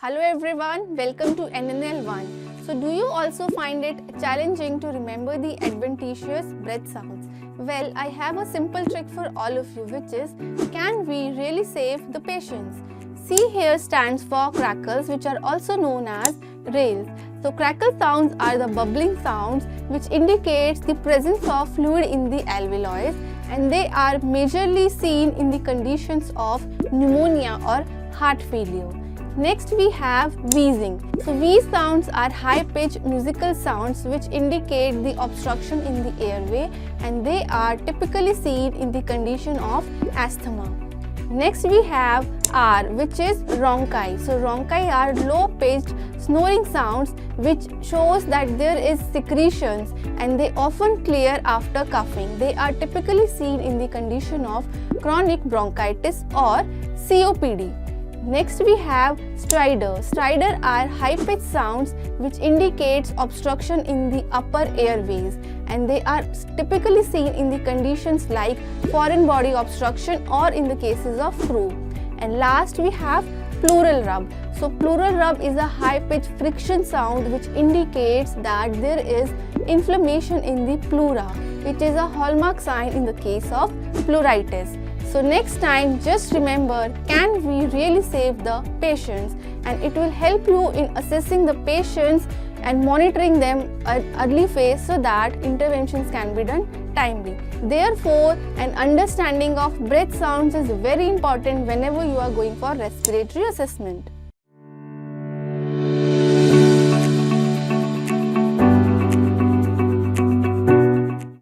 Hello everyone, welcome to NNL 1. So do you also find it challenging to remember the adventitious breath sounds? Well, I have a simple trick for all of you, which is, can we really save the patients? C here stands for crackles, which are also known as rails. So crackle sounds are the bubbling sounds which indicates the presence of fluid in the alveoli, and they are majorly seen in the conditions of pneumonia or heart failure. Next we have wheezing. So wheeze sounds are high-pitched musical sounds which indicate the obstruction in the airway, and they are typically seen in the condition of asthma. Next we have R, which is Rhonchi. So Rhonchi are low-pitched snoring sounds which shows that there is secretions, and they often clear after coughing. They are typically seen in the condition of chronic bronchitis or COPD. Next we have Stridor. Stridor are high-pitched sounds which indicates obstruction in the upper airways, and they are typically seen in the conditions like foreign body obstruction or in the cases of croup. And last we have pleural rub. So pleural rub is a high-pitched friction sound which indicates that there is inflammation in the pleura, which is a hallmark sign in the case of pleuritis. So next time, just remember, can we really save the patients? And it will help you in assessing the patients and monitoring them at early phase so that interventions can be done timely. Therefore, an understanding of breath sounds is very important whenever you are going for respiratory assessment.